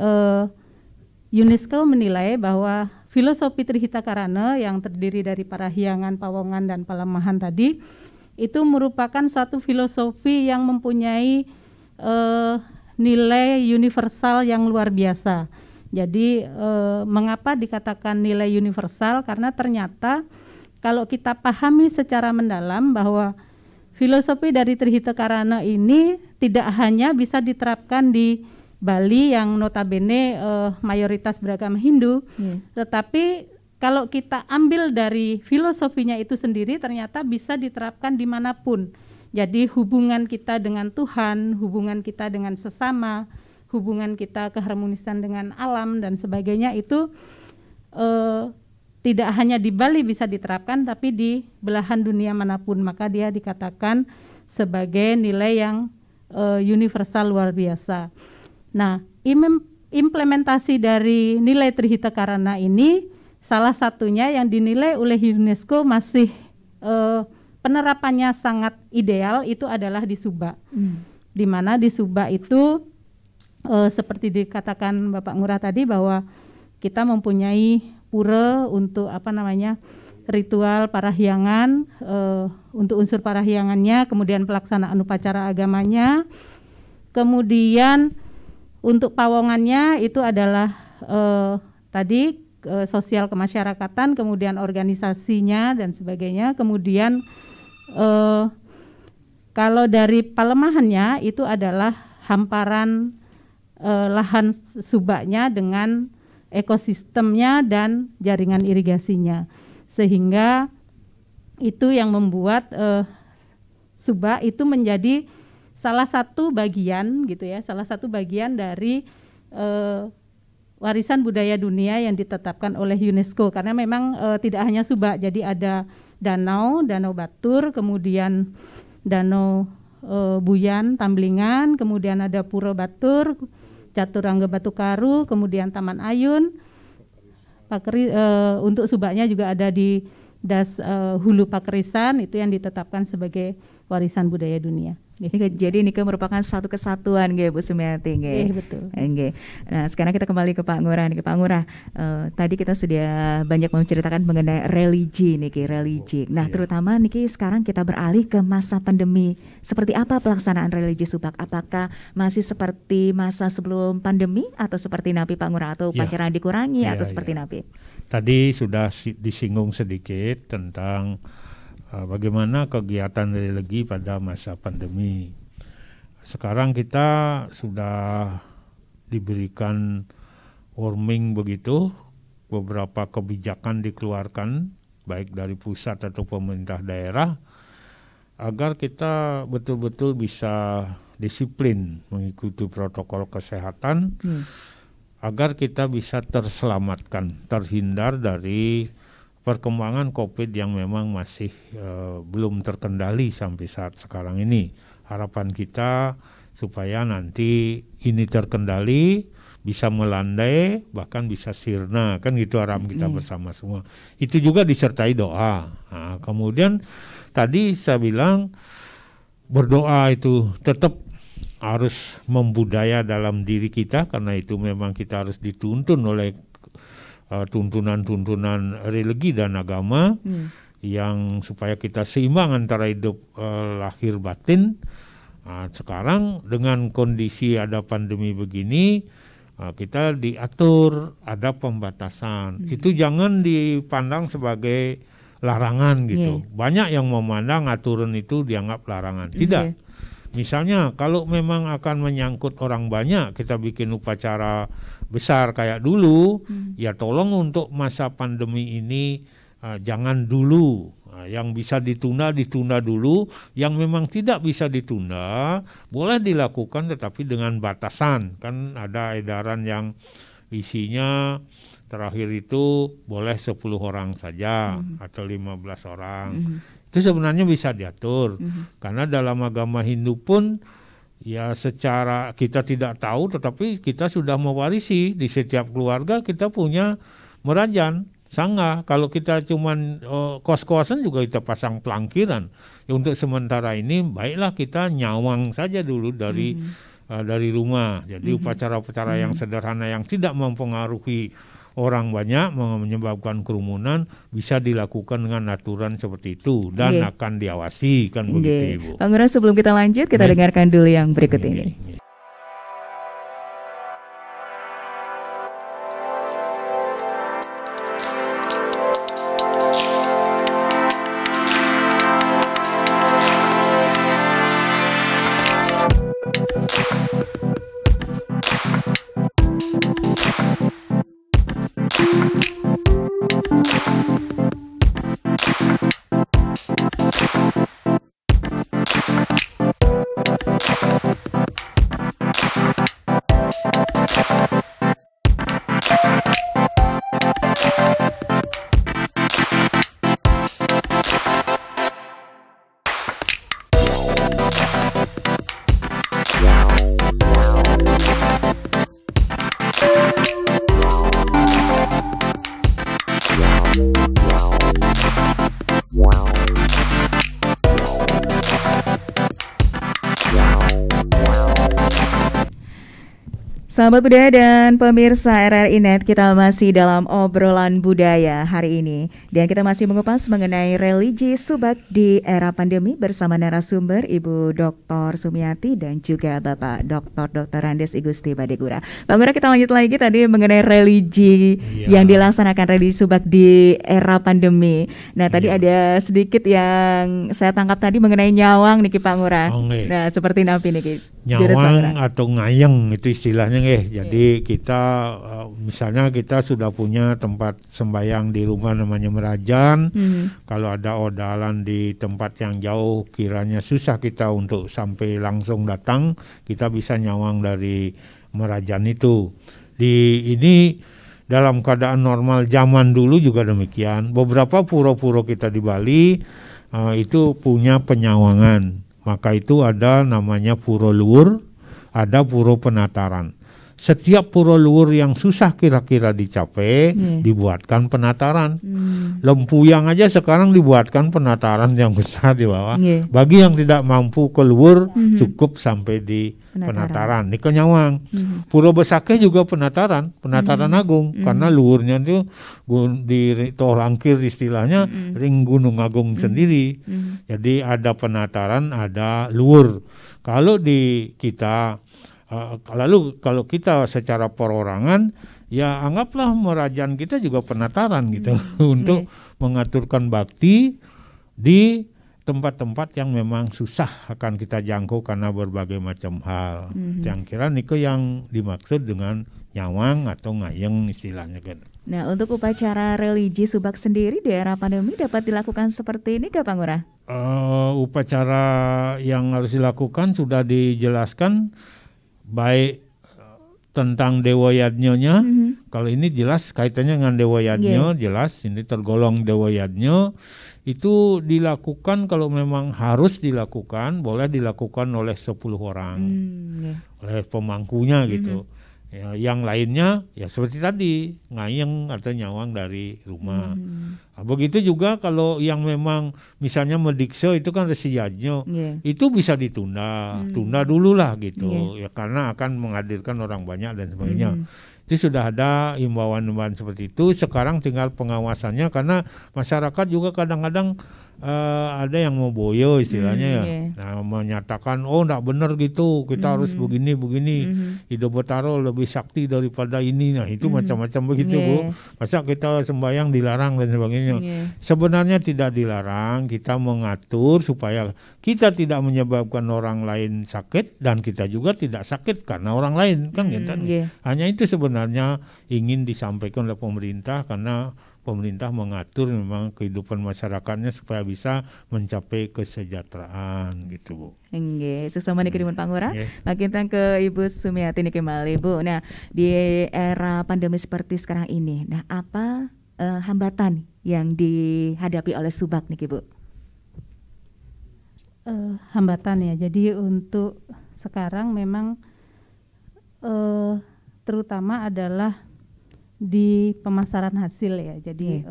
UNESCO menilai bahwa filosofi Trihita Karana yang terdiri dari Parahyangan, Pawongan, dan Palemahan tadi itu merupakan suatu filosofi yang mempunyai nilai universal yang luar biasa. Jadi mengapa dikatakan nilai universal? Karena ternyata kalau kita pahami secara mendalam bahwa filosofi dari Trihita Karana ini tidak hanya bisa diterapkan di Bali yang notabene mayoritas beragama Hindu, tetapi kalau kita ambil dari filosofinya itu sendiri ternyata bisa diterapkan dimanapun. Jadi hubungan kita dengan Tuhan, hubungan kita dengan sesama, hubungan kita, keharmonisan dengan alam dan sebagainya itu tidak hanya di Bali bisa diterapkan, tapi di belahan dunia manapun, maka dia dikatakan sebagai nilai yang universal luar biasa. Nah, implementasi dari nilai Trihita Karana ini salah satunya yang dinilai oleh UNESCO masih penerapannya sangat ideal itu adalah di Subak. Di mana di Subak itu seperti dikatakan Bapak Ngurah tadi bahwa kita mempunyai pura untuk ritual parahyangan, untuk unsur parahyangannya, kemudian pelaksanaan upacara agamanya, kemudian untuk pawongannya itu adalah sosial kemasyarakatan, kemudian organisasinya dan sebagainya, kemudian kalau dari palemahannya itu adalah hamparan lahan subaknya dengan ekosistemnya dan jaringan irigasinya, sehingga itu yang membuat Subak itu menjadi salah satu bagian gitu ya, salah satu bagian dari warisan budaya dunia yang ditetapkan oleh UNESCO, karena memang tidak hanya Subak, jadi ada danau Batur, kemudian danau Buyan, Tamblingan, kemudian ada Pura Batur, Caturangga Batu Karu, kemudian Taman Ayun. Untuk Subaknya juga ada di Das Hulu Pakerisan, itu yang ditetapkan sebagai warisan budaya dunia. Jadi ini merupakan satu kesatuan Bu Sumiati. Betul. Nah, sekarang kita kembali ke Pak Ngurah. Pak Ngurah, tadi kita sudah banyak menceritakan mengenai religi. Nah, terutama sekarang kita beralih ke masa pandemi. Seperti apa pelaksanaan religi Subak? Apakah masih seperti masa sebelum pandemi atau seperti Napi Pak Ngurah, atau upacara dikurangi atau seperti Napi? Tadi sudah disinggung sedikit tentang bagaimana kegiatan religi pada masa pandemi. Sekarang kita sudah diberikan warning begitu, beberapa kebijakan dikeluarkan baik dari pusat atau pemerintah daerah agar kita betul-betul bisa disiplin mengikuti protokol kesehatan agar kita bisa terselamatkan, terhindar dari perkembangan COVID yang memang masih belum terkendali sampai saat sekarang ini. Harapan kita supaya nanti ini terkendali, bisa melandai, bahkan bisa sirna, kan gitu harapan kita bersama semua. Itu juga disertai doa. Nah, kemudian tadi saya bilang berdoa itu tetap harus membudaya dalam diri kita, karena itu memang kita harus dituntun oleh tuntunan-tuntunan religi dan agama yang supaya kita seimbang antara hidup lahir batin. Sekarang dengan kondisi ada pandemi begini, kita diatur, ada pembatasan. Itu jangan dipandang sebagai larangan gitu. Banyak yang memandang aturan itu dianggap larangan. Tidak. Misalnya kalau memang akan menyangkut orang banyak, kita bikin upacara besar kayak dulu, ya tolong untuk masa pandemi ini jangan dulu. Yang bisa ditunda dulu, yang memang tidak bisa ditunda boleh dilakukan tetapi dengan batasan. Kan ada edaran yang isinya terakhir itu boleh 10 orang saja atau 15 orang. Itu sebenarnya bisa diatur. Karena dalam agama Hindu pun ya secara kita tidak tahu, tetapi kita sudah mewarisi di setiap keluarga kita punya merajan, sangga. Kalau kita cuman kos-kosan juga kita pasang pelangkiran. Ya, untuk sementara ini baiklah kita nyawang saja dulu dari rumah. Jadi upacara-upacara yang sederhana yang tidak mempengaruhi orang banyak, menyebabkan kerumunan, bisa dilakukan dengan aturan seperti itu dan akan diawasi, kan begitu Ibu. Pak Ngurah, sebelum kita lanjut, kita dengarkan dulu yang berikut ini. Sahabat budaya dan pemirsa RRI Net, kita masih dalam obrolan budaya hari ini dan kita masih mengupas mengenai religi subak di era pandemi bersama narasumber Ibu Dr. Sumiati dan juga Bapak Dr. Andes Igusti Badegura. Pak Ngurah, kita lanjut lagi tadi mengenai religi yang dilaksanakan religi subak di era pandemi. Nah, tadi ada sedikit yang saya tangkap tadi mengenai nyawang nih Pak Ngurah. Nah, seperti napi nih nyawang atau ngayeng itu istilahnya. Jadi kita misalnya kita sudah punya tempat sembahyang di rumah namanya Merajan. Kalau ada odalan di tempat yang jauh kiranya susah kita untuk sampai langsung datang, kita bisa nyawang dari Merajan itu. Ini dalam keadaan normal zaman dulu juga demikian. Beberapa pura-pura kita di Bali itu punya penyawangan. Maka itu ada namanya pura luhur, ada pura penataran. Setiap pura luhur yang susah kira-kira dicapai dibuatkan penataran. Lempuyang aja sekarang dibuatkan penataran yang besar di bawah. Bagi yang tidak mampu ke luhur cukup sampai di penataran. Ini kenyawang. Pura Besakeh juga penataran agung karena luhurnya itu di Tolangkir istilahnya ring Gunung Agung sendiri. Jadi ada penataran, ada luhur. Kalau di kita lalu kalau kita secara perorangan ya anggaplah Merajan kita juga penataran gitu untuk mengaturkan bakti di tempat-tempat yang memang susah akan kita jangkau karena berbagai macam hal. Yang kira niko yang dimaksud dengan nyawang atau ngayeng istilahnya kan. Nah, untuk upacara religi subak sendiri di era pandemi dapat dilakukan seperti ini, Pak Ngurah? Upacara yang harus dilakukan sudah dijelaskan, baik tentang Dewa Yadnyonya. Kalau ini jelas kaitannya dengan Dewa Yadnyo, jelas ini tergolong Dewa Yadnyo. Itu dilakukan kalau memang harus dilakukan, boleh dilakukan oleh 10 orang, oleh pemangkunya gitu. Ya, yang lainnya ya seperti tadi ngayeng atau nyawang dari rumah. Nah, begitu juga kalau yang memang misalnya medikso itu kan Resi Yadnyo, itu bisa ditunda, tunda dulu lah gitu, ya karena akan menghadirkan orang banyak dan sebagainya. Itu sudah ada imbauan-imbauan seperti itu. Sekarang tinggal pengawasannya karena masyarakat juga kadang-kadang ada yang mau boyo istilahnya ya. Nah, menyatakan enggak benar gitu, kita harus begini. Hidup Betaro lebih sakti daripada ini. Nah, itu macam-macam begitu, Bu. Masa kita sembahyang dilarang dan sebagainya. Sebenarnya tidak dilarang, kita mengatur supaya kita tidak menyebabkan orang lain sakit dan kita juga tidak sakit karena orang lain kan gitu. Hanya itu sebenarnya ingin disampaikan oleh pemerintah karena pemerintah mengatur memang kehidupan masyarakatnya supaya bisa mencapai kesejahteraan gitu, Bu. Nggih, susama niki Pak Ngurah. Makin ke Ibu Sumiati niki malih, Bu. Nah, di era pandemi seperti sekarang ini, nah apa hambatan yang dihadapi oleh subak niki, Bu? Hambatan ya. Jadi untuk sekarang memang terutama adalah di pemasaran hasil ya. Jadi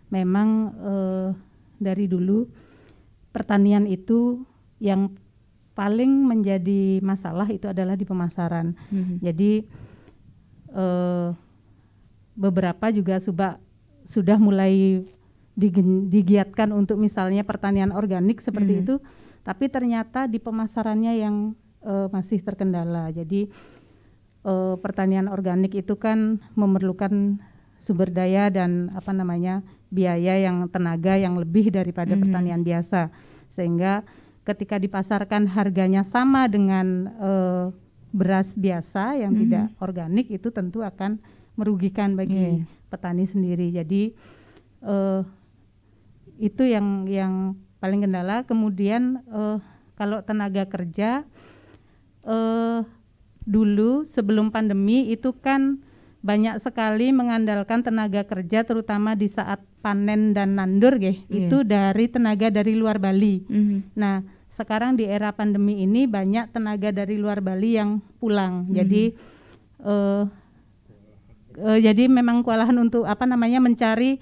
memang dari dulu pertanian itu yang paling menjadi masalah itu adalah di pemasaran. Jadi beberapa juga sudah mulai digiatkan untuk misalnya pertanian organik seperti itu, tapi ternyata di pemasarannya yang masih terkendala. Jadi pertanian organik itu kan memerlukan sumber daya dan biaya yang tenaga yang lebih daripada pertanian biasa, sehingga ketika dipasarkan harganya sama dengan beras biasa yang tidak organik itu tentu akan merugikan bagi petani sendiri. Jadi itu yang paling kendala. Kemudian kalau tenaga kerja dulu sebelum pandemi itu kan banyak sekali mengandalkan tenaga kerja terutama di saat panen dan nandur itu dari tenaga dari luar Bali. Nah, sekarang di era pandemi ini banyak tenaga dari luar Bali yang pulang. Jadi jadi memang kewalahan untuk mencari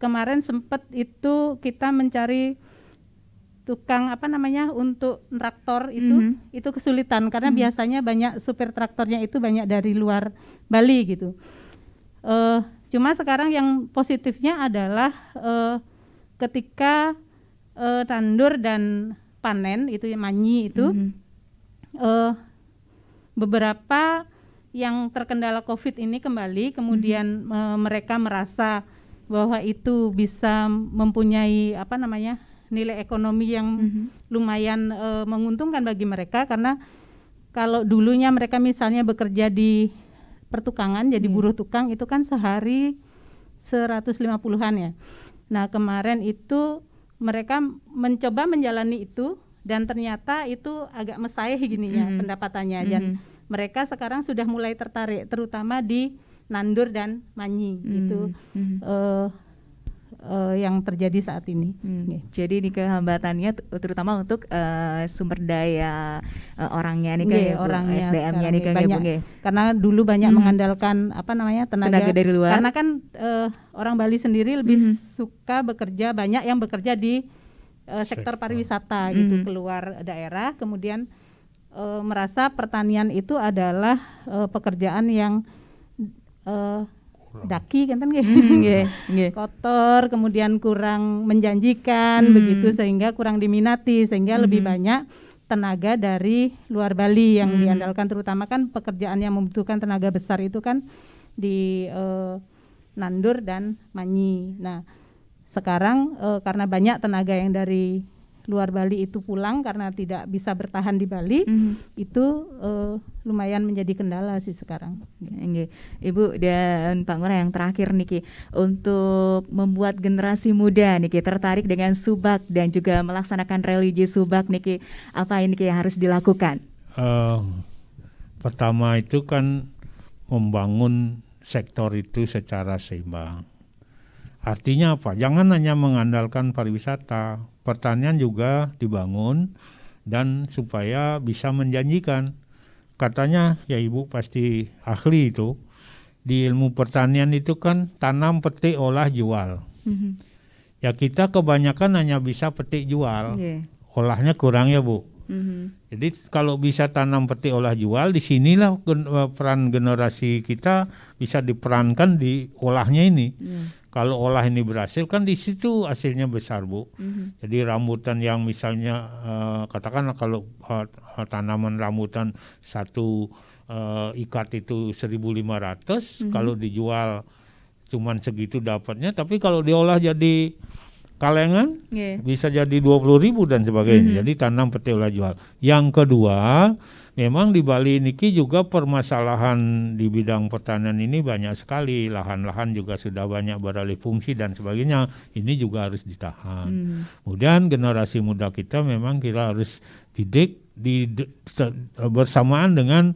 kemarin sempat itu kita mencari tukang untuk traktor itu kesulitan karena biasanya banyak supir traktornya itu banyak dari luar Bali gitu. Cuma sekarang yang positifnya adalah ketika tandur dan panen itu manyi itu beberapa yang terkendala COVID ini kembali, kemudian mereka merasa bahwa itu bisa mempunyai nilai ekonomi yang lumayan menguntungkan bagi mereka, karena kalau dulunya mereka misalnya bekerja di pertukangan jadi buruh tukang itu kan sehari 150-an ya. Nah kemarin itu mereka mencoba menjalani itu dan ternyata itu agak mesai gininya pendapatannya, dan mereka sekarang sudah mulai tertarik terutama di nandur dan manyi itu yang terjadi saat ini. Jadi ini kehambatannya terutama untuk sumber daya orangnya nih orangnya SDM-nya nih banyak, karena dulu banyak mengandalkan tenaga dari luar. Karena kan orang Bali sendiri lebih suka bekerja, banyak yang bekerja di sektor pariwisata gitu, keluar daerah, kemudian merasa pertanian itu adalah pekerjaan yang daki kan kotor, kemudian kurang menjanjikan begitu, sehingga kurang diminati, sehingga lebih banyak tenaga dari luar Bali yang diandalkan, terutama kan pekerjaan yang membutuhkan tenaga besar itu kan di nandur dan manyi. Nah sekarang karena banyak tenaga yang dari luar Bali itu pulang karena tidak bisa bertahan di Bali, itu lumayan menjadi kendala sih sekarang. Ibu dan Pak Ngurah, yang terakhir niki, untuk membuat generasi muda niki tertarik dengan subak dan juga melaksanakan religi subak niki, apa ini yang harus dilakukan? Pertama itu kan membangun sektor itu secara seimbang. Artinya apa? Jangan hanya mengandalkan pariwisata, pertanian juga dibangun dan supaya bisa menjanjikan. Katanya ya Ibu pasti ahli itu, di ilmu pertanian itu kan tanam, petik, olah, jual. Ya kita kebanyakan hanya bisa petik, jual, olahnya kurang ya Bu. Jadi kalau bisa tanam, petik, olah, jual, disinilah peran generasi kita bisa diperankan di olahnya ini. Kalau olah ini berhasil kan di situ hasilnya besar Bu. Jadi rambutan yang misalnya katakanlah kalau tanaman rambutan satu ikat itu 1.500, kalau dijual cuman segitu dapatnya, tapi kalau diolah jadi kalengan bisa jadi 20.000 dan sebagainya. Jadi tanam, petik, olah, jual. Yang kedua, memang di Bali niki juga permasalahan di bidang pertanian ini banyak sekali, lahan-lahan juga sudah banyak beralih fungsi dan sebagainya. Ini juga harus ditahan. Kemudian generasi muda kita memang kita harus didik bersamaan dengan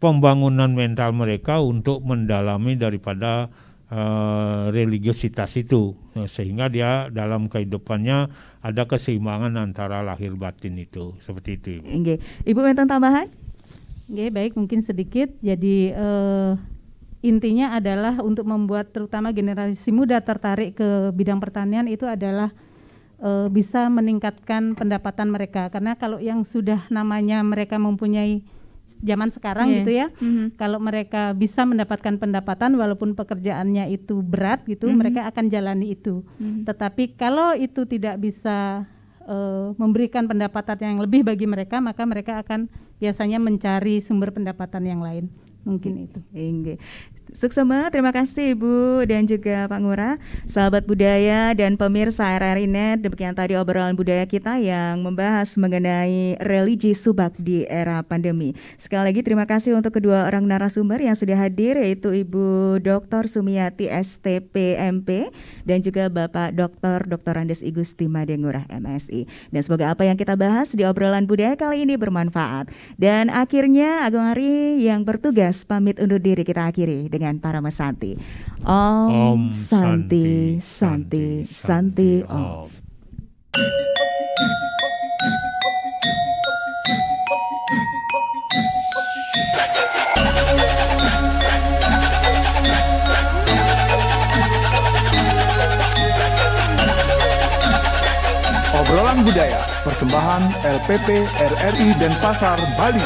pembangunan mental mereka untuk mendalami daripada religiositas itu, sehingga dia dalam kehidupannya ada keseimbangan antara lahir batin itu, seperti itu. Ibu minta tambahan? Baik, mungkin sedikit. Jadi intinya adalah untuk membuat terutama generasi muda tertarik ke bidang pertanian itu adalah bisa meningkatkan pendapatan mereka, karena kalau yang sudah namanya mereka mempunyai zaman sekarang gitu ya, kalau mereka bisa mendapatkan pendapatan walaupun pekerjaannya itu berat gitu, mereka akan jalani itu. Tetapi kalau itu tidak bisa memberikan pendapatan yang lebih bagi mereka, maka mereka akan biasanya mencari sumber pendapatan yang lain. Mungkin itu. Suksema, terima kasih Ibu dan juga Pak Ngurah, sahabat budaya dan pemirsa RRI Net. Demikian tadi obrolan budaya kita yang membahas mengenai religi subak di era pandemi. Sekali lagi terima kasih untuk kedua orang narasumber yang sudah hadir, yaitu Ibu Dr. Sumiati STP MP dan juga Bapak Dr. Andes Igusti Made Ngurah MSI. Dan semoga apa yang kita bahas di obrolan budaya kali ini bermanfaat. Dan akhirnya Agung Ari yang bertugas pamit undur diri, kita akhiri dengan para mesanti. Om Santi Santi Santi Om. Malam Budaya, persembahan LPP RRI Denpasar, Bali.